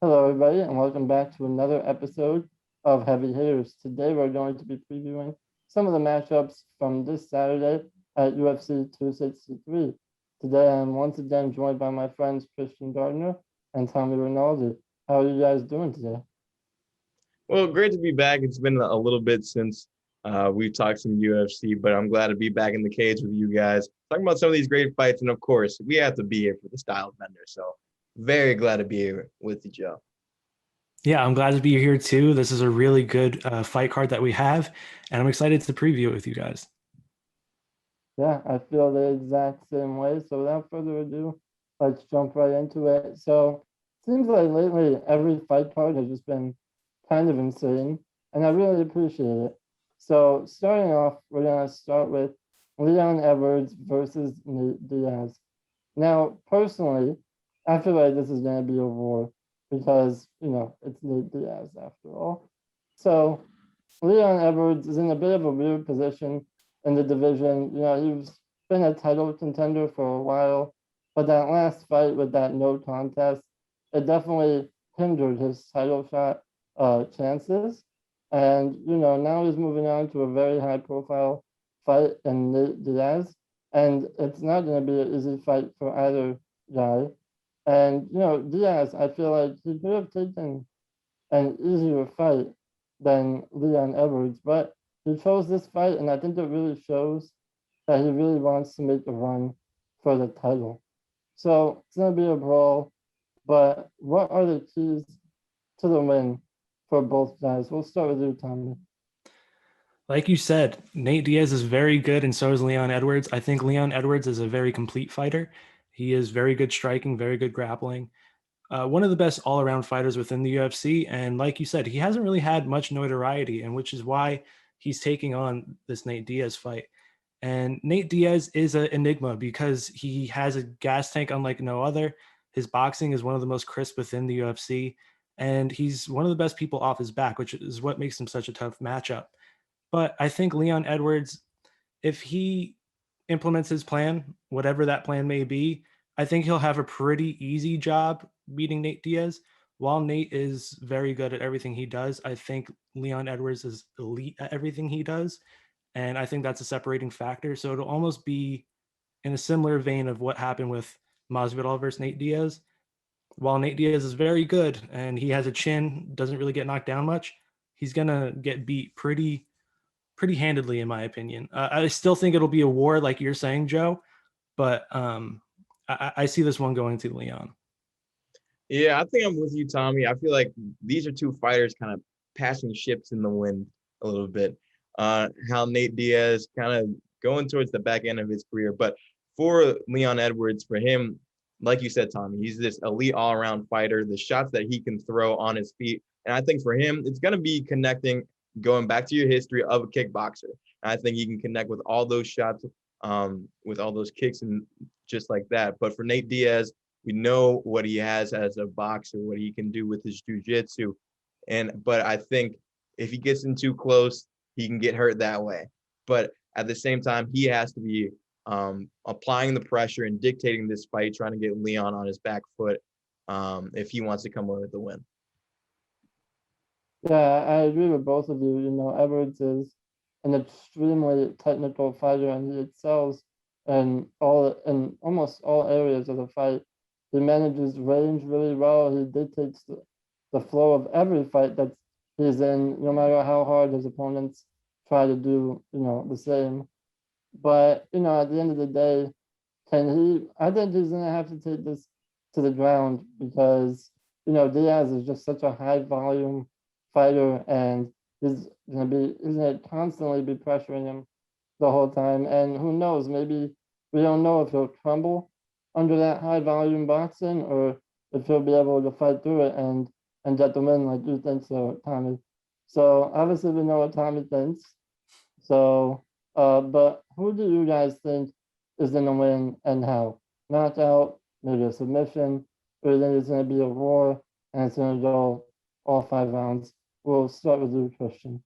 Hello, everybody, and welcome back to another episode of Heavy Hitters. Today, we're going to be previewing some of the matchups from this Saturday at UFC 263. Today, I'm once again joined by my friends Christian Gardner and Tommy Rinaldi. How are you guys doing today? Well, great to be back. It's been a little bit since we've talked some UFC, but I'm glad to be back in the cage with you guys, talking about some of these great fights. And of course, we have to be here for the style bender. So very glad to be here with you, Joe. Yeah, I'm glad to be here too. This is a really good fight card that we have, and I'm excited to preview it with you guys. Yeah, I feel the exact same way. So, without further ado, let's jump right into it. So, it seems like lately every fight card has just been kind of insane, and I really appreciate it. So, starting off, we're going to start with Leon Edwards versus Nate Diaz. Now, personally, I feel like this is going to be a war because, it's Nate Diaz after all. So, Leon Edwards is in a bit of a weird position in the division. He's been a title contender for a while, but that last fight with that no contest, it definitely hindered his title shot chances. And now he's moving on to a very high profile fight in Nate Diaz, and it's not going to be an easy fight for either guy. And Diaz, I feel like he could have taken an easier fight than Leon Edwards, but he chose this fight, and I think it really shows that he really wants to make a run for the title. So it's going to be a brawl, but what are the keys to the win for both guys? We'll start with you, Tommy. Like you said, Nate Diaz is very good, and so is Leon Edwards. I think Leon Edwards is a very complete fighter. He is very good striking, very good grappling. One of the best all-around fighters within the UFC, and like you said, he hasn't really had much notoriety, and which is why he's taking on this Nate Diaz fight. And Nate Diaz is an enigma because he has a gas tank unlike no other. His boxing is one of the most crisp within the UFC, and he's one of the best people off his back, which is what makes him such a tough matchup. But I think Leon Edwards, if he implements his plan, whatever that plan may be, I think he'll have a pretty easy job beating Nate Diaz. While Nate is very good at everything he does, I think Leon Edwards is elite at everything he does. And I think that's a separating factor. So it'll almost be in a similar vein of what happened with Masvidal versus Nate Diaz. While Nate Diaz is very good and he has a chin, doesn't really get knocked down much, he's gonna get beat pretty handedly, in my opinion. I still think it'll be a war, like you're saying, Joe, but I see this one going to Leon. Yeah, I think I'm with you, Tommy. I feel like these are two fighters kind of passing ships in the wind a little bit. How Nate Diaz kind of going towards the back end of his career. But for Leon Edwards, for him, like you said, Tommy, he's this elite all-around fighter, the shots that he can throw on his feet. And I think for him, it's going to be connecting, going back to your history of a kickboxer. I think he can connect with all those shots, with all those kicks and just like that. But for Nate Diaz, we know what he has as a boxer, what he can do with his jiu-jitsu. But I think if he gets in too close, he can get hurt that way. But at the same time, he has to be applying the pressure and dictating this fight, trying to get Leon on his back foot if he wants to come away with the win. Yeah, I agree with both of you. Edwards is an extremely technical fighter, and he excels in almost all areas of the fight. He manages range really well. He dictates the flow of every fight that he's in, no matter how hard his opponents try to do, the same. But, at the end of the day, I think he's going to have to take this to the ground because, Diaz is just such a high volume fighter, and he's going to constantly be pressuring him the whole time. And who knows, maybe we don't know if he'll crumble under that high volume boxing or if he'll be able to fight through it and get the win like you think so, Tommy. So obviously we know what Tommy thinks. So but who do you guys think is gonna win and how? Knockout, maybe a submission, or do you think it's gonna be a war and it's gonna go all 5 rounds? We'll start with you, Christian.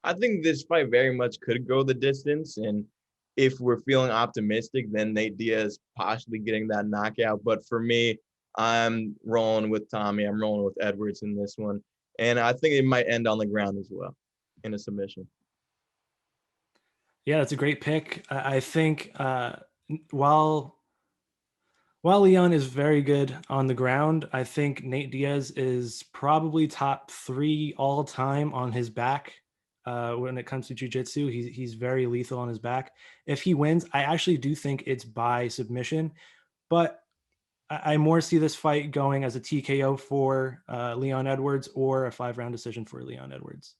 I think this fight very much could go the distance. And if we're feeling optimistic, then Nate Diaz possibly getting that knockout. But for me, I'm rolling with Tommy. I'm rolling with Edwards in this one. And I think it might end on the ground as well in a submission. Yeah, that's a great pick. I think while Leon is very good on the ground, I think Nate Diaz is probably top 3 all time on his back. When it comes to jiu-jitsu, he's very lethal on his back. If he wins, I actually do think it's by submission, but I more see this fight going as a TKO for Leon Edwards or a 5-round decision for Leon Edwards.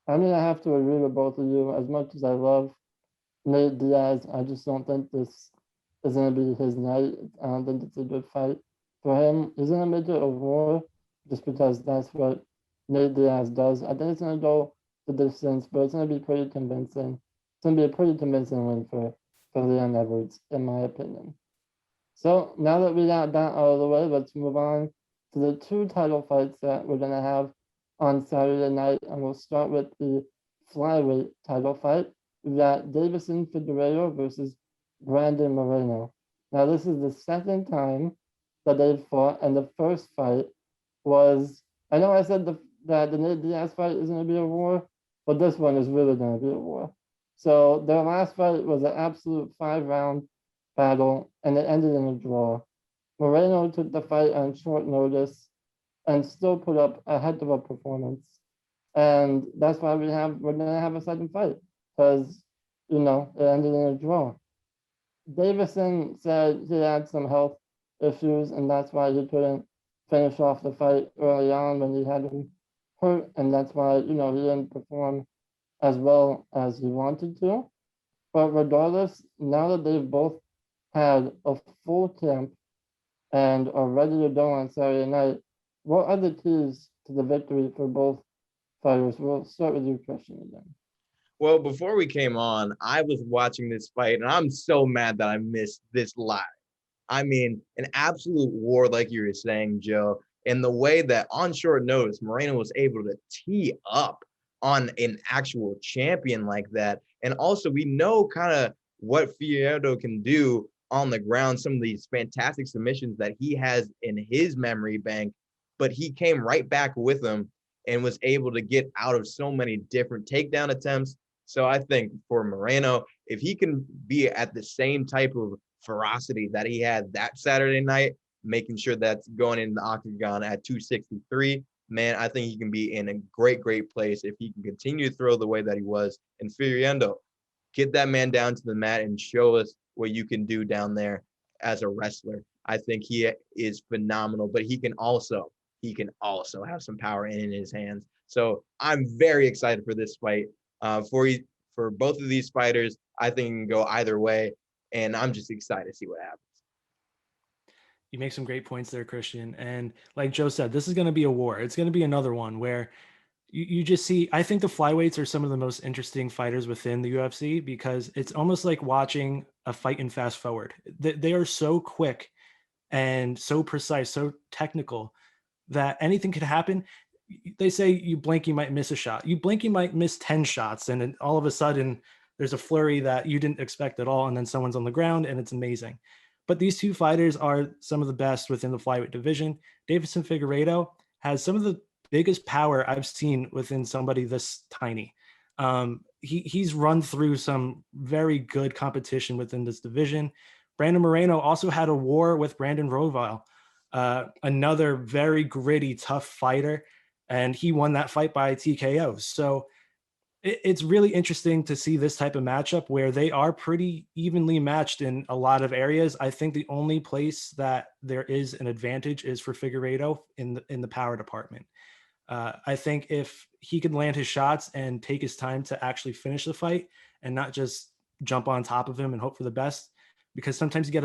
I mean, I have to agree with both of you. As much as I love Nate Diaz, I just don't think this is going to be his night. I don't think it's a good fight for him. He's going to make it a war just because that's what Nate Diaz does. I think it's going to go the distance, but it's going to be pretty convincing. It's going to be a pretty convincing win for Leon Edwards, in my opinion. So now that we got that out of the way, let's move on to the 2 title fights that we're going to have on Saturday night. And we'll start with the flyweight title fight. We've got Deiveson Figueiredo versus Brandon Moreno. Now, this is the second time that they've fought, and the first fight was, I know I said that the Nate Diaz fight is going to be a war, but this one is really going to be a war. So their last fight was an absolute 5-round battle, and it ended in a draw. Moreno took the fight on short notice and still put up a heck of a performance. And that's why we're gonna have a second fight, because it ended in a draw. Deiveson said he had some health issues, and that's why he couldn't finish off the fight early on when he had him hurt, and that's why he didn't perform as well as he wanted to. But regardless, now that they've both had a full camp and are ready to go on Saturday night, what are the keys to the victory for both fighters? We'll start with you, Christian, again. Well, before we came on, I was watching this fight, and I'm so mad that I missed this live. I mean, an absolute war, like you were saying, Joe, and the way that on short notice, Moreno was able to tee up on an actual champion like that. And also, we know kind of what Figueiredo can do on the ground, some of these fantastic submissions that he has in his memory bank, but he came right back with them and was able to get out of so many different takedown attempts. So I think for Moreno, if he can be at the same type of ferocity that he had that Saturday night, making sure that's going in the octagon at 263, man, I think he can be in a great, great place if he can continue to throw the way that he was. And Figueiredo, get that man down to the mat and show us what you can do down there as a wrestler. I think he is phenomenal, but he can also have some power in his hands. So I'm very excited for this fight. For both of these fighters, I think it can go either way, and I'm just excited to see what happens. You make some great points there, Christian. And like Joe said, this is going to be a war. It's going to be another one where you just see, I think the flyweights are some of the most interesting fighters within the UFC because it's almost like watching a fight in fast forward. They are so quick and so precise, so technical that anything could happen. They say you blink, you might miss a shot. You blink, you might miss 10 shots. And then all of a sudden there's a flurry that you didn't expect at all. And then someone's on the ground and it's amazing. But these two fighters are some of the best within the flyweight division. Deiveson Figueiredo has some of the biggest power I've seen within somebody this tiny. He's run through some very good competition within this division. Brandon Moreno also had a war with Brandon Royval, another very gritty, tough fighter, and he won that fight by TKO. So it's really interesting to see this type of matchup where they are pretty evenly matched in a lot of areas. I think the only place that there is an advantage is for Figueiredo in the power department. I think if he can land his shots and take his time to actually finish the fight and not just jump on top of him and hope for the best, because sometimes you get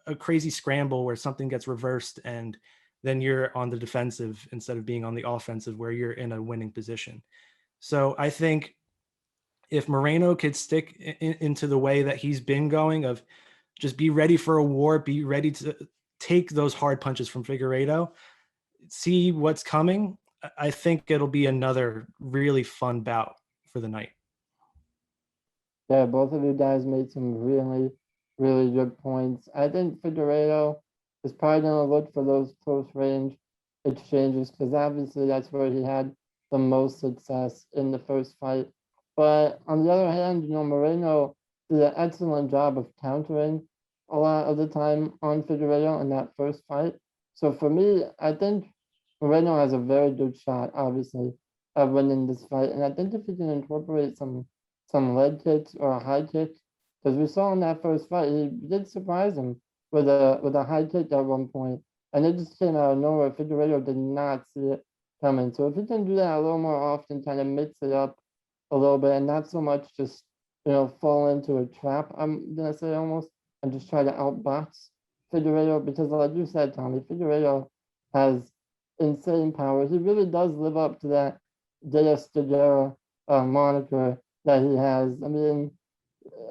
a crazy scramble where something gets reversed and then you're on the defensive instead of being on the offensive where you're in a winning position. So I think if Moreno could stick into the way that he's been going of just be ready for a war, be ready to take those hard punches from Figueiredo, see what's coming, I think it'll be another really fun bout for the night. Yeah, both of you guys made some really, really good points. I think Figueiredo is probably going to look for those close range exchanges because obviously that's where he had the most success in the first fight. But on the other hand, Moreno did an excellent job of countering a lot of the time on Figueiredo in that first fight. So for me, I think Moreno has a very good shot, obviously, of winning this fight. And I think if he can incorporate some leg kicks or a high kick, because we saw in that first fight, he did surprise him with a high kick at one point, and it just came out of nowhere. Figueiredo did not see it coming. So if he can do that a little more often, kind of mix it up a little bit, and not so much just fall into a trap, I'm gonna say almost, and just try to outbox Figueiredo, because like you said, Tommy, Figueiredo has insane power. He really does live up to that Diaz moniker that he has. I mean,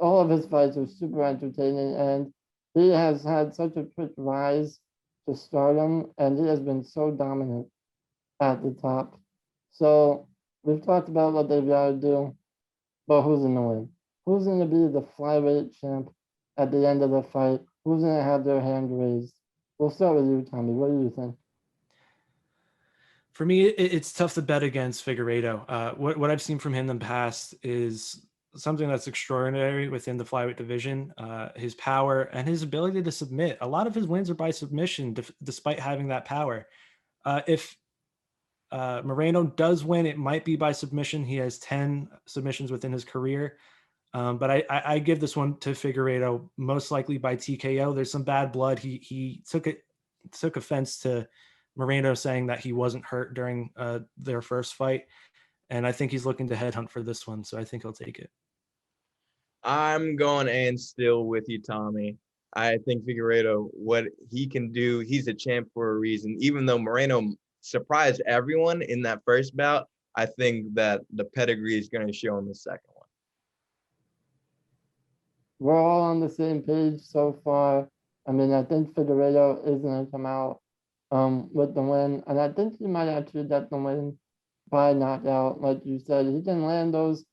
all of his fights are super entertaining, and he has had such a quick rise to stardom, and he has been so dominant at the top. So we've talked about what they've got to do, but who's in the win? Who's going to be the flyweight champ at the end of the fight? Who's going to have their hand raised? We'll start with you, Tommy. What do you think? For me, it's tough to bet against Figueiredo. What I've seen from him in the past is something that's extraordinary within the flyweight division. His power and his ability to submit. A lot of his wins are by submission, despite having that power. If Moreno does win, it might be by submission. He has 10 submissions within his career. But I give this one to Figueiredo, most likely by TKO. There's some bad blood. He took offense to Moreno saying that he wasn't hurt during their first fight. And I think he's looking to headhunt for this one. So I think he'll take it. I'm going and still with you, Tommy. I think Figueiredo, what he can do, he's a champ for a reason. Even though Moreno surprised everyone in that first bout, I think that the pedigree is going to show in the second one. We're all on the same page so far. I mean, I think Figueiredo is going to come out with the win, and I think he might actually get the win by knockout. Like you said, he can land those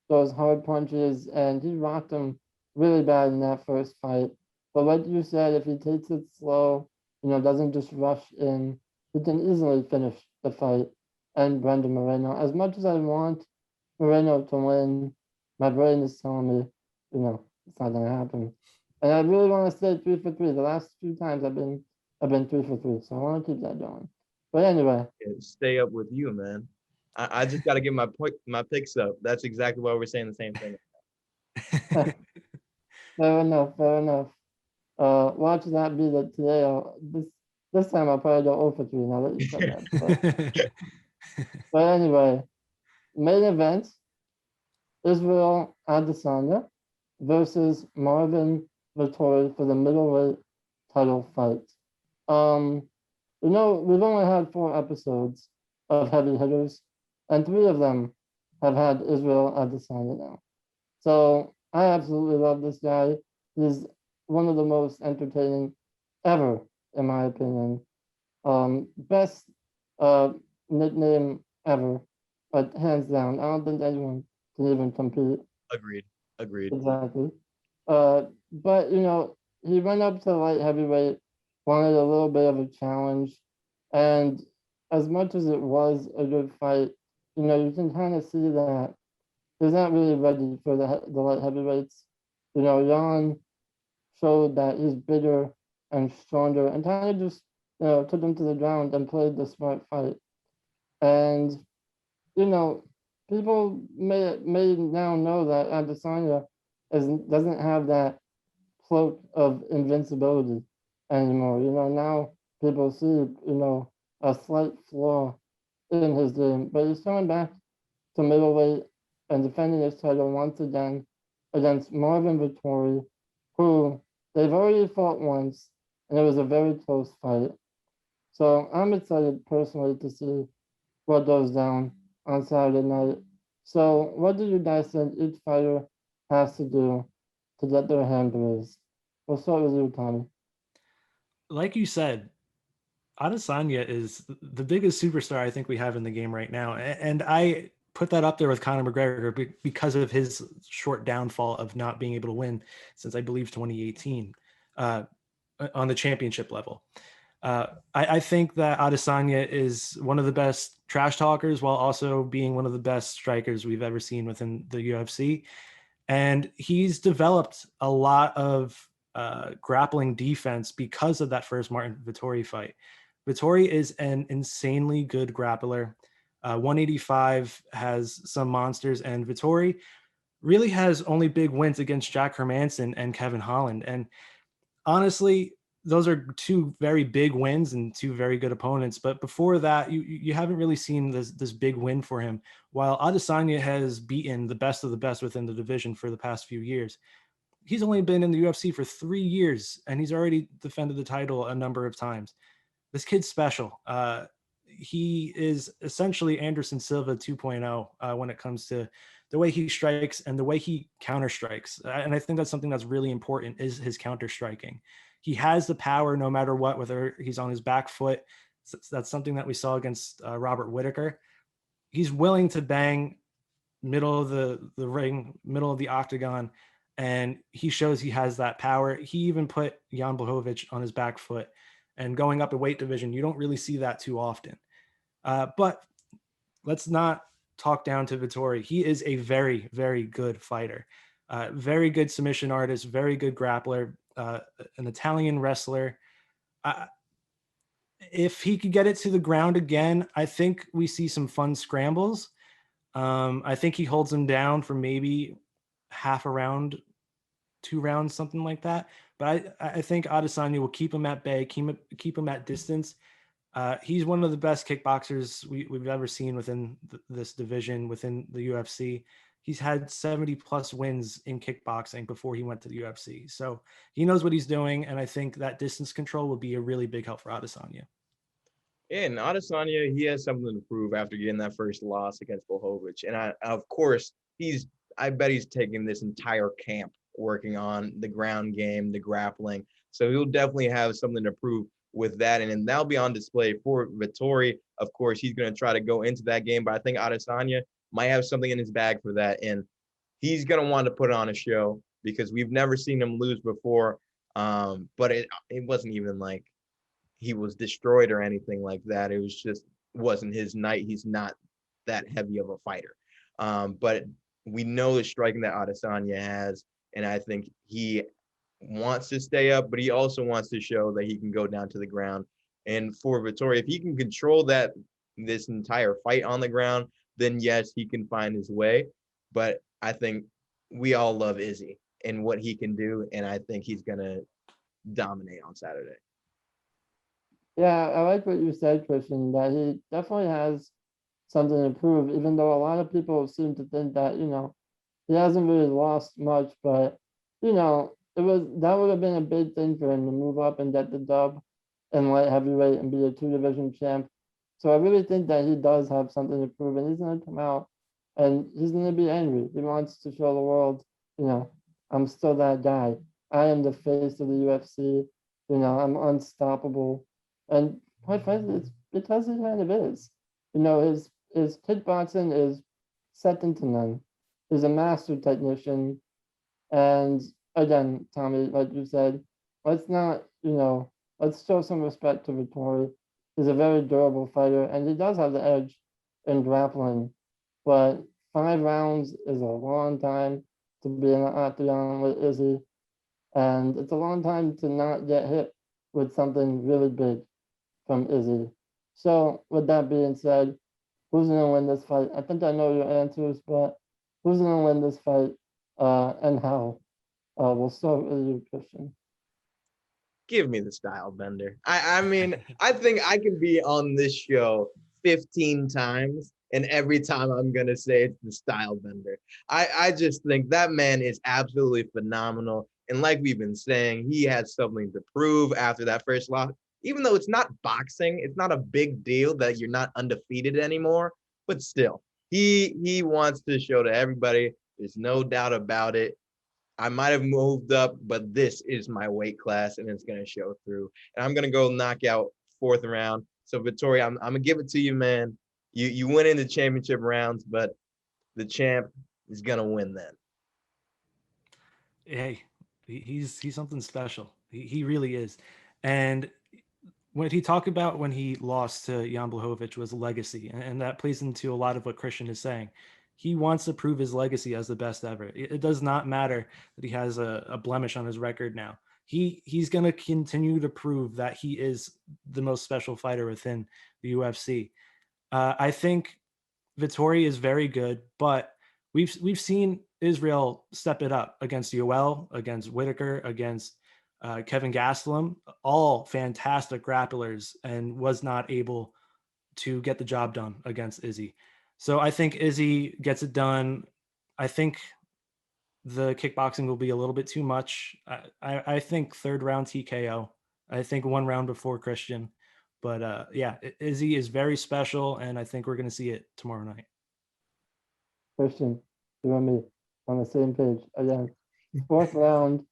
hard punches, and he rocked them really bad in that first fight. But like you said, if he takes it slow, doesn't just rush in, he can easily finish the fight and Brendan Moreno. As much as I want Moreno to win, my brain is telling me, it's not gonna happen. And I really want to stay 3 for 3. The last few times I've been 3 for 3, so I want to keep that going. But anyway, stay up with you, man. I just got to get my picks up. That's exactly why we're saying the same thing. Fair enough. Watch that be that today. This time I'll probably go 0 for 3 now that you said that. But anyway, main event: Israel Adesanya versus Marvin Vettori for the middleweight title fight. We've only had 4 episodes of heavy hitters, and 3 of them have had Israel Adesanya now. So I absolutely love this guy. He's one of the most entertaining ever, in my opinion. Best nickname ever, but hands down. I don't think anyone can even compete. Agreed. Exactly. But he went up to light heavyweight, wanted a little bit of a challenge, and as much as it was a good fight, you can kind of see that he's not really ready for the light heavyweights. Jan showed that he's bigger and stronger, and kind of just took him to the ground and played the smart fight. And people may now know that Adesanya doesn't have that cloak of invincibility anymore. Now people see a slight flaw in his game, but he's coming back to middleweight and defending his title once again against Marvin Vettori, who they've already fought once, and it was a very close fight. So I'm excited personally to see what goes down on Saturday night. So what do you guys think each fighter has to do to get their hand raised? We'll start with you, Tommy. Like you said, Adesanya is the biggest superstar I think we have in the game right now. And I put that up there with Conor McGregor because of his short downfall of not being able to win since I believe 2018. on the championship level. I think that Adesanya is one of the best trash talkers while also being one of the best strikers we've ever seen within the UFC. And he's developed a lot of grappling defense because of that first Martin Vettori fight. Vettori is an insanely good grappler. 185 has some monsters, and Vettori really has only big wins against Jack Hermanson and Kevin Holland. And honestly, those are two very big wins and two very good opponents. But before that, you haven't really seen this big win for him. While Adesanya has beaten the best of the best within the division for the past few years, he's only been in the UFC for 3 years, and he's already defended the title a number of times. This kid's special. He is essentially Anderson Silva 2.0 when it comes to the way he strikes and the way he counter strikes. And I think that's something that's really important is his counter striking. He has the power no matter what, whether he's on his back foot. That's something that we saw against Robert Whittaker. He's willing to bang middle of the ring, middle of the octagon, and he shows he has that power. He even put Jan Blachowicz on his back foot. And going up a weight division, you don't really see that too often. But let's not talk down to Vettori. He is a very, very good fighter. Very good submission artist, very good grappler, an Italian wrestler. If he could get it to the ground again, I think we see some fun scrambles. I think he holds him down for maybe half a round, 2 rounds, something like that. But I think Adesanya will keep him at bay, keep him at distance. He's one of the best kickboxers we've ever seen within this division, within the UFC. He's had 70 plus wins in kickboxing before he went to the UFC. So he knows what he's doing. And I think that distance control will be a really big help for Adesanya. Yeah, and Adesanya, he has something to prove after getting that first loss against Blachowicz. And of course, I bet he's taking this entire camp working on the ground game, the grappling. So he'll definitely have something to prove with that. And that'll be on display for Vettori. Of course, he's going to try to go into that game, but I think Adesanya might have something in his bag for that. And he's going to want to put on a show because we've never seen him lose before. But it wasn't even like he was destroyed or anything like that. It was just wasn't his night. He's not that heavy of a fighter. But we know the striking that Adesanya has, and I think he wants to stay up, but he also wants to show that he can go down to the ground. And for Vettori, if he can control this entire fight on the ground, then yes, he can find his way. But I think we all love Izzy and what he can do, and I think he's gonna dominate on Saturday. Yeah, I like what you said, Christian, that he definitely has something to prove, even though a lot of people seem to think that, he hasn't really lost much, but, that would have been a big thing for him to move up and get the dub in light heavyweight and be a 2-division champ. So I really think that he does have something to prove, and he's going to come out and he's going to be angry. He wants to show the world, I'm still that guy. I am the face of the UFC. I'm unstoppable. And quite frankly, it's because he kind of is. His kickboxing is second to none. He's a master technician. And again, Tommy, like you said, let's not, let's show some respect to Vettori. He's a very durable fighter, and he does have the edge in grappling. But 5 rounds is a long time to be in an octagon with Izzy. And it's a long time to not get hit with something really big from Izzy. So with that being said, who's going to win this fight? I think I know your answers, but who's going to win this fight and how? We'll start with you, Christian. Give me the style bender. I mean, I think I can be on this show 15 times, and every time I'm going to say it's the style bender. I just think that man is absolutely phenomenal. And like we've been saying, he has something to prove after that first loss. Even though it's not boxing, it's not a big deal that you're not undefeated anymore, but still, he wants to show to everybody, there's no doubt about it. I might have moved up, but this is my weight class, and it's going to show through. And I'm going to go knock out 4th round. So, Vettori, I'm going to give it to you, man. You win in the championship rounds, but the champ is going to win then. Hey, he's something special. He really is. And what he talked about when he lost to Jan Blachowicz was legacy, and that plays into a lot of what Christian is saying. He wants to prove his legacy as the best ever. It does not matter that he has a blemish on his record now. He's going to continue to prove that he is the most special fighter within the UFC. I think Vettori is very good, but we've seen Israel step it up against Yoel, against Whitaker, against Kevin Gastelum, all fantastic grapplers, and was not able to get the job done against Izzy. So I think Izzy gets it done. I think the kickboxing will be a little bit too much. I think third round TKO. I think one round before Christian. But yeah, Izzy is very special, and I think we're going to see it tomorrow night. Christian, you and me on the same page again. Fourth round,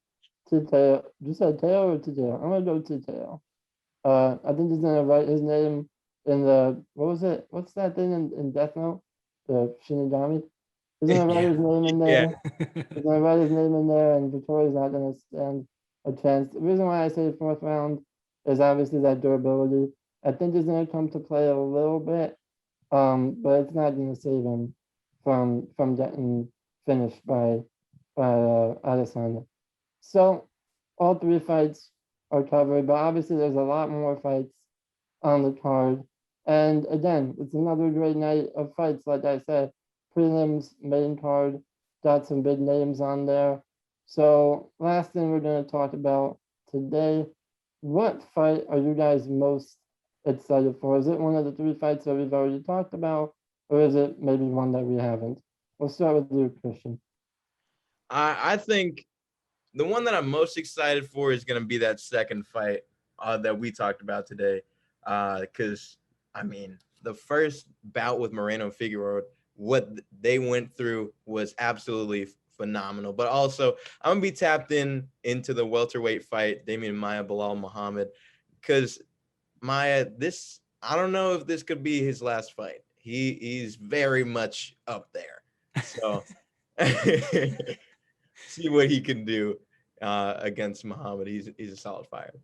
TKO. You said Teo or TKO? I'm gonna go TKO. I think he's gonna write his name in the what was it? What's that thing in Death Note? The Shinigami. He's gonna write his name in there. He's gonna write his name in there, and Vittori's not gonna stand a chance. The reason why I say fourth round is obviously that durability. I think he's gonna come to play a little bit, but it's not gonna save him from getting finished by Adesanya. So all three fights are covered, but obviously there's a lot more fights on the card. And again, it's another great night of fights. Like I said, prelims, main card, got some big names on there. So last thing we're going to talk about today, what fight are you guys most excited for? Is it one of the three fights that we've already talked about, or is it maybe one that we haven't? We'll start with you, Christian. I think the one that I'm most excited for is going to be that second fight that we talked about today. Because, I mean, the first bout with Moreno and Figueiredo, what they went through was absolutely phenomenal. But also, I'm going to be tapped into the welterweight fight, Damian Maia, Bilal Muhammad. Because Maia, I don't know if this could be his last fight. He's very much up there. So see what he can do against Muhammad. He's a solid fighter.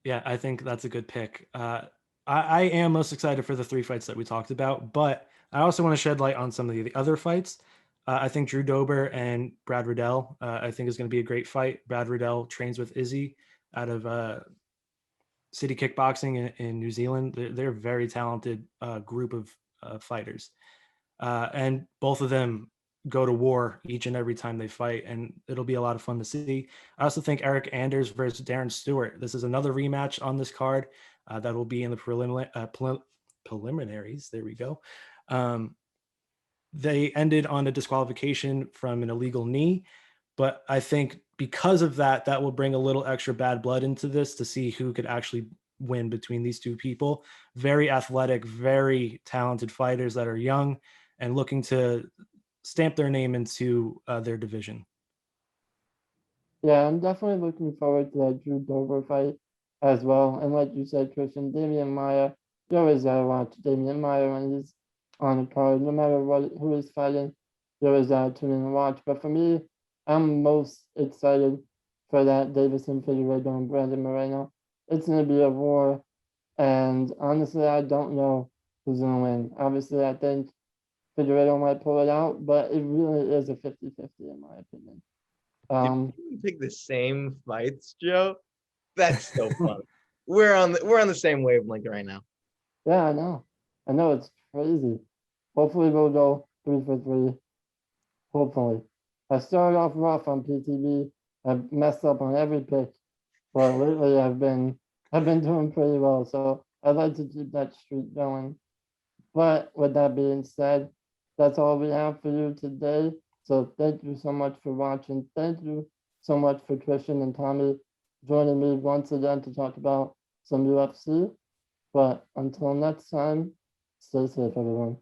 Yeah, I think that's a good pick. I am most excited for the three fights that we talked about, but I also want to shed light on some of the other fights. I think Drew Dober and Brad Riddell, I think is going to be a great fight. Brad Riddell trains with Izzy out of City Kickboxing in New Zealand. They're a very talented group of fighters. And both of them go to war each and every time they fight, and it'll be a lot of fun to see. I also think Eric Anders versus Darren Stewart. This is another rematch on this card that will be in the preliminaries. There we go. They ended on a disqualification from an illegal knee, but I think because of that, that will bring a little extra bad blood into this to see who could actually win between these two people. Very athletic, very talented fighters that are young and looking to stamp their name into their division. Yeah, I'm definitely looking forward to that Drew Dober fight as well. And like you said, Christian, Damian Maia, you always gotta watch Damian Maia when he's on the card, no matter who he's fighting, you always gotta tune in and watch. But for me, I'm most excited for that Deiveson, Figueiredo, and Brandon Moreno. It's gonna be a war, and honestly, I don't know who's gonna win. Obviously, I think Figueiredo might pull it out, but it really is a 50-50 in my opinion. If you pick the same fights, Joe, that's so fun. We're on the same wavelength right now. Yeah, I know it's crazy. Hopefully we'll go 3 for 3. Hopefully. I started off rough on PTV. I've messed up on every pick, but lately I've been doing pretty well. So I'd like to keep that streak going. But with that being said, that's all we have for you today. So thank you so much for watching. Thank you so much for Christian and Tommy joining me once again to talk about some UFC. But until next time, stay safe, everyone.